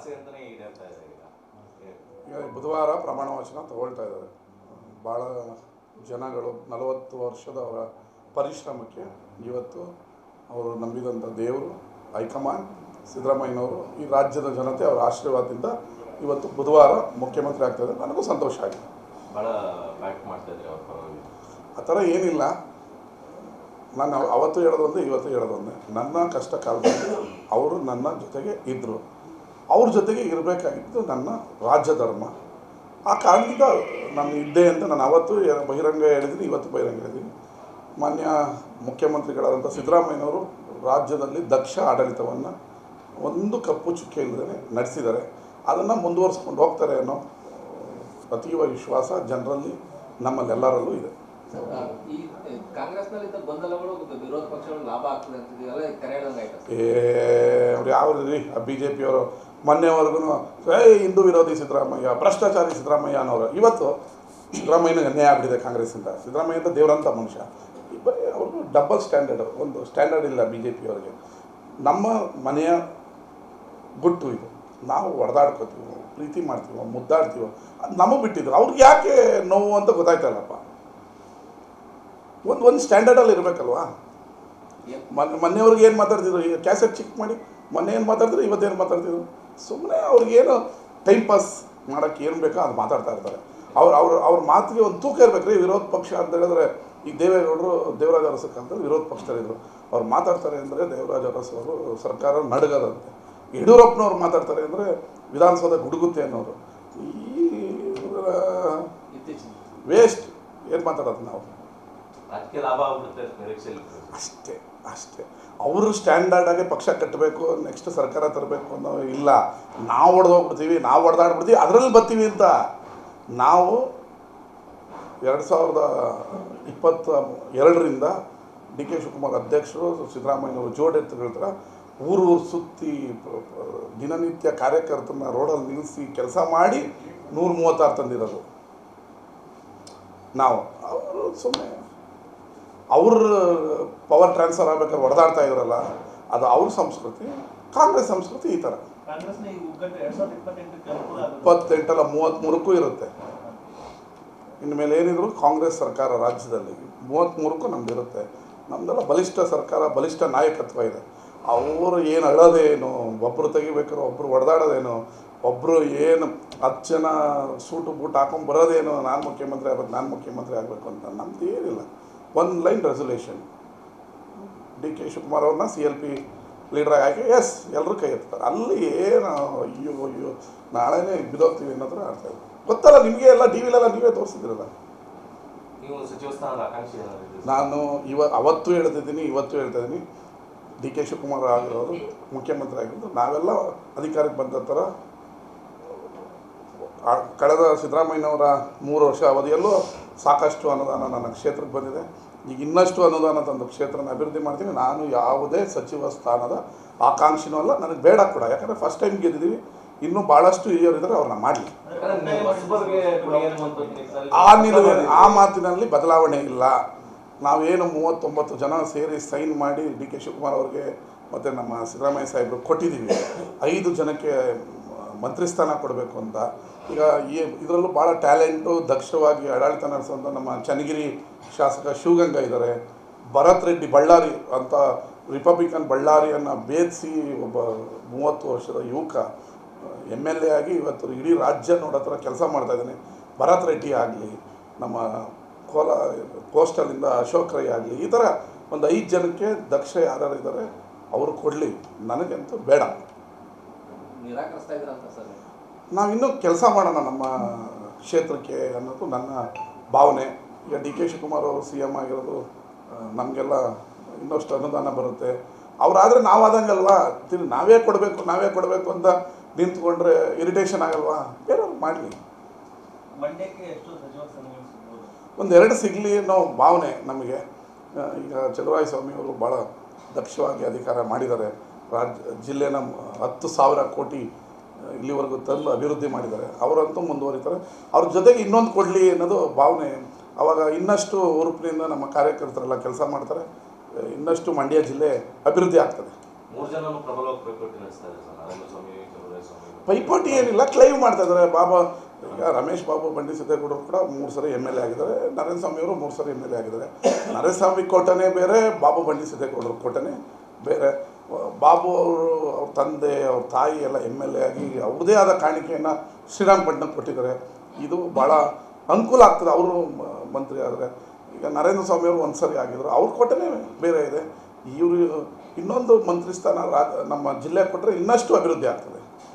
ಆಸೆ ಅಂತಲೇ ಈಡೇರ್ತಾ ಇದೆ ಈಗ ಬುಧವಾರ ಪ್ರಮಾಣ ವಚನ ತಗೊಳ್ತಾ ಇದ್ದಾರೆ. ಭಾಳ ಜನಗಳು 40 ವರ್ಷದ ಅವರ ಪರಿಶ್ರಮಕ್ಕೆ ಇವತ್ತು ಅವರು ನಂಬಿದಂಥ ದೇವರು ಹೈಕಮಾಂಡ್ ಸಿದ್ದರಾಮಯ್ಯನವರು ಈ ರಾಜ್ಯದ ಜನತೆ ಅವರ ಆಶೀರ್ವಾದದಿಂದ ಇವತ್ತು ಬುಧವಾರ ಮುಖ್ಯಮಂತ್ರಿ ಆಗ್ತಾಯಿದೆ. ನನಗೂ ಸಂತೋಷ ಆಗಿದೆ. ಭಾಳ ಬ್ಯಾಕ್ ಮಾಡ್ತಾಯಿದ್ರೆ ಅವ್ರ ಪರವಾಗಿ ಆ ಥರ ಏನಿಲ್ಲ. ನಾನು ಅವತ್ತು ಹೇಳೋದೊಂದೇ ಇವತ್ತು ಹೇಳೋದೊಂದೇ. ನನ್ನ ಕಷ್ಟ ಕಾಲದಲ್ಲಿ ಅವರು ನನ್ನ ಜೊತೆಗೆ ಇದ್ದರು. ಅವ್ರ ಜೊತೆಗೆ ಇರಬೇಕಾಗಿದ್ದು ನನ್ನ ರಾಜ್ಯ ಧರ್ಮ. ಆ ಕಾರಣದಿಂದ ನಾನು ಇದ್ದೆ ಅಂತ ನಾನು ಅವತ್ತು ಬಹಿರಂಗ ಹೇಳಿದ್ದೀನಿ, ಇವತ್ತು ಬಹಿರಂಗ ಹೇಳಿದ್ದೀನಿ. ಮಾನ್ಯ ಮುಖ್ಯಮಂತ್ರಿಗಳಾದಂಥ ಸಿದ್ದರಾಮಯ್ಯನವರು ರಾಜ್ಯದಲ್ಲಿ ದಕ್ಷ ಆಡಳಿತವನ್ನು ಒಂದು ಕಪ್ಪು ಚುಕ್ಕೆ ಇಲ್ಲದೇ ನಡೆಸಿದ್ದಾರೆ. ಅದನ್ನು ಮುಂದುವರಿಸ್ಕೊಂಡು ಹೋಗ್ತಾರೆ ಅನ್ನೋ ಅತೀವ ವಿಶ್ವಾಸ ಜನರಲ್ಲಿ ನಮ್ಮಲ್ಲೆಲ್ಲರಲ್ಲೂ ಇದೆ. ಈ ಕಾಂಗ್ರೆಸ್ನಲ್ಲಿದ್ದ ಗೊಂದಲಗಳು ವಿರೋಧ ಪಕ್ಷಗಳು ಲಾಭ ಆಗ್ತದೆ ಅಂತಿದೆಯಲ್ಲ, ಅವ್ರು ಯಾವ ರೀ BJP ಅವರು ಮೊನ್ನೆವರೆಗೂ ಹಿಂದೂ ವಿರೋಧಿ ಸಿದ್ದರಾಮಯ್ಯ, ಭ್ರಷ್ಟಾಚಾರಿ ಸಿದ್ದರಾಮಯ್ಯ ಅನ್ನೋರು. ಇವತ್ತು ಸಿದ್ದರಾಮಯ್ಯನಿಗೆ ಅನ್ಯಾಯ ಆಗಿಬಿಟ್ಟಿದೆ ಕಾಂಗ್ರೆಸ್ಸಿಂದ. ಸಿದ್ದರಾಮಯ್ಯ ಅಂತ ದೇವರಂಥ ಮನುಷ್ಯ. ಬರೀ ಅವ್ರಿಗೂ ಡಬಲ್ ಸ್ಟ್ಯಾಂಡರ್ಡು, ಒಂದು ಸ್ಟ್ಯಾಂಡರ್ಡ್ ಇಲ್ಲ BJP ಅವರಿಗೆ. ನಮ್ಮ ಮನೆಯ ಗುಟ್ಟು ಇದು. ನಾವು ಹೊಡೆದಾಡ್ಕೋತೀವೋ, ಪ್ರೀತಿ ಮಾಡ್ತೀವೋ, ಮುದ್ದಾಡ್ತೀವೋ, ಅದು ನಮಗೆ ಬಿಟ್ಟಿದ್ರು. ಅವ್ರಿಗೆ ಯಾಕೆ ನೋವು ಅಂತ ಗೊತ್ತಾಯ್ತಲ್ಲಪ್ಪ. ಒಂದು ಸ್ಟ್ಯಾಂಡರ್ಡಲ್ಲಿ ಇರಬೇಕಲ್ವಾ. ಮೊನ್ನೆಯವ್ರಿಗೆ ಏನು ಮಾತಾಡ್ತಿದ್ರು, ಈಗ ಕ್ಯಾಸೆಟ್ ಚೆಕ್ ಮಾಡಿ ಮೊನ್ನೆ ಏನು ಮಾತಾಡ್ತಿದ್ರು, ಇವತ್ತೇನು ಮಾತಾಡ್ತಿದ್ರು. ಸುಮ್ಮನೆ ಅವ್ರಿಗೇನು ಟೈಮ್ ಪಾಸ್ ಮಾಡೋಕ್ಕೆ ಏನು ಬೇಕೋ ಅದು ಮಾತಾಡ್ತಾ ಇರ್ತಾರೆ. ಅವ್ರ ಮಾತಿಗೆ ಒಂದು ತೂಕ ಇರಬೇಕು ರೀ. ವಿರೋಧ ಪಕ್ಷ ಅಂತ ಹೇಳಿದ್ರೆ ಈಗ ದೇವೇಗೌಡರು ದೇವರಾಜ ಅರಸು ಕಾಲದಲ್ಲಿ ವಿರೋಧ ಪಕ್ಷದಲ್ಲಿದ್ದರು. ಅವ್ರು ಮಾತಾಡ್ತಾರೆ ಅಂದರೆ ದೇವರಾಜ ಅರಸು ಅವರು ಸರ್ಕಾರ ನಡಗದಂತೆ. ಯಡಿಯೂರಪ್ಪನವ್ರು ಮಾತಾಡ್ತಾರೆ ಅಂದರೆ ವಿಧಾನಸೌಧ ಗುಡುಗುತ್ತೆ ಅನ್ನೋರು. ಈ ವೇಸ್ಟ್ ಏನು ಮಾತಾಡೋದು ನಾವು. ಅಷ್ಟೇ ಅವರು ಸ್ಟ್ಯಾಂಡರ್ಡಾಗಿ ಪಕ್ಷ ಕಟ್ಟಬೇಕು, ನೆಕ್ಸ್ಟ್ ಸರ್ಕಾರ ತರಬೇಕು ಅನ್ನೋ ಇಲ್ಲ. ನಾವು ಹೊಡೆದೋಗ್ಬಿಡ್ತೀವಿ, ನಾವು ಹೊಡೆದಾಡ್ಬಿಡ್ತೀವಿ, ಅದರಲ್ಲಿ ಬರ್ತೀವಿ ಅಂತ. ನಾವು 2022ರಿಂದ DK ಶಿವಕುಮಾರ್ ಅಧ್ಯಕ್ಷರು, ಸಿದ್ದರಾಮಯ್ಯನವರು ಜೋಡೆತ್ತುಗಳ ಥರ ಊರು ಸುತ್ತಿ ದಿನನಿತ್ಯ ಕಾರ್ಯಕರ್ತರನ್ನ ರೋಡಲ್ಲಿ ನಿಲ್ಲಿಸಿ ಕೆಲಸ ಮಾಡಿ 136 ತಂದಿರೋದು ನಾವು. ಅವರು ಸುಮ್ಮನೆ ಅವ್ರ ಪವರ್ ಟ್ರಾನ್ಸ್ಫರ್ ಆಗಬೇಕಾದ್ರೆ ಹೊಡೆದಾಡ್ತಾ ಇದ್ರಲ್ಲ, ಅದು ಅವ್ರ ಸಂಸ್ಕೃತಿ. ಕಾಂಗ್ರೆಸ್ ಸಂಸ್ಕೃತಿ ಈ ಥರ 28 ಅಲ್ಲ 33ಕ್ಕೂ ಇರುತ್ತೆ. ಇನ್ಮೇಲೆ ಏನಿದ್ರು ಕಾಂಗ್ರೆಸ್ ಸರ್ಕಾರ ರಾಜ್ಯದಲ್ಲಿ 33ಕ್ಕೂ ನಮ್ದಿರುತ್ತೆ. ನಮ್ಮದೆಲ್ಲ ಬಲಿಷ್ಠ ಸರ್ಕಾರ, ಬಲಿಷ್ಠ ನಾಯಕತ್ವ ಇದೆ. ಅವರು ಏನು ಅಳೋದೇನು, ಒಬ್ಬರು ತೆಗಿಬೇಕಾದ್ರೆ ಒಬ್ಬರು ಹೊಡೆದಾಡೋದೇನು, ಒಬ್ಬರು ಏನು 10 ಜನ ಸೂಟು ಬೂಟ್ ಹಾಕೊಂಡು ಬರೋದೇನು, ನಾನು ಮುಖ್ಯಮಂತ್ರಿ ಆಗಬೇಕು ಅಂತ. ನಮ್ದು ಏನಿಲ್ಲ. ಒಂದು ಲೈನ್ ರೆಸೊಲ್ಯೂಷನ್. DK ಶಿವಕುಮಾರ್ ಅವ್ರನ್ನ CLP ಲೀಡ್ರಾಗಿ ಹಾಕಿ ಎಸ್ ಎಲ್ಲರೂ ಕೈ ಎತ್ತಾರೆ. ಅಲ್ಲಿ ಏನು ಅಯ್ಯೋ ನಾಳೆನೇ ಬಿದ್ದೋಗ್ತೀವಿ ಅನ್ನೋದ್ರ ಅರ್ಥ ಇದೆ. ಗೊತ್ತಲ್ಲ ನಿಮಗೆ, ಎಲ್ಲ TVಲೆಲ್ಲ ನೀವೇ ತೋರಿಸಿದಿರಲ್ಲ. ನಾನು ಅವತ್ತು ಹೇಳ್ತಿದ್ದೀನಿ, ಇವತ್ತು ಹೇಳ್ತಾ ಇದ್ದೀನಿ. DK ಶಿವಕುಮಾರ್ ಆಗಿರೋರು ಮುಖ್ಯಮಂತ್ರಿ ಆಗಿರೋದು ನಾವೆಲ್ಲ ಅಧಿಕಾರಕ್ಕೆ ಬಂದ ಥರ ಕಳೆದ ಸಿದ್ದರಾಮಯ್ಯನವರ 3 ವರ್ಷ ಅವಧಿಯಲ್ಲೂ ಸಾಕಷ್ಟು ಅನುದಾನ ನನ್ನ ಕ್ಷೇತ್ರಕ್ಕೆ ಬಂದಿದೆ. ಈಗ ಇನ್ನಷ್ಟು ಅನುದಾನ ತಂದು ಕ್ಷೇತ್ರನ ಅಭಿವೃದ್ಧಿ ಮಾಡ್ತೀನಿ. ನಾನು ಯಾವುದೇ ಸಚಿವ ಸ್ಥಾನದ ಆಕಾಂಕ್ಷಿನೂ ಅಲ್ಲ, ನನಗೆ ಬೇಡ ಕೂಡ. ಯಾಕಂದರೆ ಫಸ್ಟ್ ಟೈಮ್ ಗೆದ್ದಿದ್ದೀವಿ. ಇನ್ನೂ ಭಾಳಷ್ಟು ಹಿರಿಯರಿದ್ದಾರೆ, ಅವ್ರನ್ನ ಮಾಡಲಿ. ಆ ಮಾತಿನಲ್ಲಿ ಬದಲಾವಣೆ ಇಲ್ಲ. ನಾವೇನು 39 ಜನ ಸೇರಿ ಸೈನ್ ಮಾಡಿ DK ಶಿವಕುಮಾರ್ ಅವ್ರಿಗೆ ಮತ್ತು ನಮ್ಮ ಸಿದ್ದರಾಮಯ್ಯ ಸಾಹೇಬರು ಕೊಟ್ಟಿದ್ದೀವಿ. 5 ಜನಕ್ಕೆ ಮಂತ್ರಿ ಸ್ಥಾನ ಕೊಡಬೇಕು ಅಂತ. ಈಗ ಇದರಲ್ಲೂ ಭಾಳ ಟ್ಯಾಲೆಂಟು, ದಕ್ಷವಾಗಿ ಆಡಳಿತ ನಡೆಸುವಂಥ ನಮ್ಮ ಚನ್ನಗಿರಿ ಶಾಸಕ ಶಿವಗಂಗಾ ಇದ್ದಾರೆ. ಭರತ್ ರೆಡ್ಡಿ ಬಳ್ಳಾರಿ ಅಂತ ರಿಪಬ್ಲಿಕನ್ ಬಳ್ಳಾರಿಯನ್ನು ಭೇದಿಸಿ ಒಬ್ಬ 30 ವರ್ಷದ ಯುವಕ MLA ಆಗಿ ಇವತ್ತು ಇಡೀ ರಾಜ್ಯ ನೋಡೋ ಥರ ಕೆಲಸ ಮಾಡ್ತಾಯಿದ್ದಾನೆ. ಭರತ್ ರೆಡ್ಡಿ ಆಗಲಿ, ನಮ್ಮ ಕೋಸ್ಟಲಿಂದ ಅಶೋಕ್ ರೈ ಆಗಲಿ, ಈ ಥರ ಒಂದು 5 ಜನಕ್ಕೆ ದಕ್ಷ ಯಾರು ಇದ್ದಾರೆ ಅವರು ಕೊಡಲಿ. ನನಗಂತೂ ಬೇಡ. ನಾವಿನ್ನೂ ಕೆಲಸ ಮಾಡೋಣ ನಮ್ಮ ಕ್ಷೇತ್ರಕ್ಕೆ ಅನ್ನೋದು ನನ್ನ ಭಾವನೆ. ಈಗ DK ಶಿವಕುಮಾರ್ ಅವರು CM ಆಗಿರೋದು ನಮಗೆಲ್ಲ ಇನ್ನಷ್ಟು ಅನುದಾನ ಬರುತ್ತೆ. ಅವರಾದರೆ ನಾವಾದಂಗಲ್ವಾ. ನಾವೇ ಕೊಡಬೇಕು ಅಂತ ನಿಂತ್ಕೊಂಡ್ರೆ ಇರಿಟೇಷನ್ ಆಗಲ್ವಾ. ಬೇರೆಯವ್ರು ಮಾಡಲಿ. ಒಂದು 2 ಸಿಗಲಿ ಅನ್ನೋ ಭಾವನೆ ನಮಗೆ. ಈಗ ಚಲುವರಾಯಸ್ವಾಮಿಯವರು ಭಾಳ ದಕ್ಷವಾಗಿ ಅಧಿಕಾರ ಮಾಡಿದ್ದಾರೆ. ಜಿಲ್ಲೆನ 10,000 ಕೋಟಿ ಇಲ್ಲಿವರೆಗೂ ತಂದು ಅಭಿವೃದ್ಧಿ ಮಾಡಿದ್ದಾರೆ. ಅವರಂತೂ ಮುಂದುವರಿತಾರೆ. ಅವ್ರ ಜೊತೆಗೆ ಇನ್ನೊಂದು ಕೊಡಲಿ ಅನ್ನೋದು ಭಾವನೆ. ಆವಾಗ ಇನ್ನಷ್ಟು ಹುರುಪಿನಿಂದ ನಮ್ಮ ಕಾರ್ಯಕರ್ತರೆಲ್ಲ ಕೆಲಸ ಮಾಡ್ತಾರೆ. ಇನ್ನಷ್ಟು ಮಂಡ್ಯ ಜಿಲ್ಲೆ ಅಭಿವೃದ್ಧಿ ಆಗ್ತದೆ. ಪೈಪೋಟಿ ಏನಿಲ್ಲ, ಕ್ಲೈಮ್ ಮಾಡ್ತಾ ಇದ್ದಾರೆ. ಈಗ ರಮೇಶ್ ಬಾಬು ಬಂಡಿ ಸಿದ್ದೇಗೌಡರು ಕೂಡ 3 ಸರಿ ಎಮ್.ಎಲ್.ಎ ಆಗಿದ್ದಾರೆ. ನರೇಂದ್ರ ಸ್ವಾಮಿ ಅವರು 3 ಸರಿ ಎಮ್.ಎಲ್.ಎ ಆಗಿದ್ದಾರೆ. ನರೇಂದ್ರ ಸ್ವಾಮಿ ಕೋಟನೇ ಬೇರೆ, ಬಾಬು ಬಂಡಿ ಸಿದ್ದೇಗೌಡರ ಕೋಟನೇ ಬೇರೆ. ಬಾಬು ಅವರು ಅವ್ರ ತಂದೆ ಅವ್ರ ತಾಯಿ ಎಲ್ಲ ಎಮ್.ಎಲ್.ಎ ಆಗಿ ಅವ್ರದ್ದೇ ಆದ ಕಾಣಿಕೆಯನ್ನು ಶ್ರೀರಂಗಪಟ್ಟಣಕ್ಕೆ ಕೊಟ್ಟಿದ್ದಾರೆ. ಇದು ಭಾಳ ಅನುಕೂಲ ಆಗ್ತದೆ ಅವರು ಮಂತ್ರಿ ಆದರೆ. ಈಗ ನರೇಂದ್ರ ಸ್ವಾಮಿ ಅವರು 1 ಸರಿ ಆಗಿದ್ರು, ಅವ್ರ ಕೋಟನೇ ಬೇರೆ ಇದೆ. ಇವರು ಇನ್ನೊಂದು ಮಂತ್ರಿ ಸ್ಥಾನ ನಮ್ಮ ಜಿಲ್ಲೆ ಕೊಟ್ಟರೆ ಇನ್ನಷ್ಟು ಅಭಿವೃದ್ಧಿ ಆಗ್ತದೆ.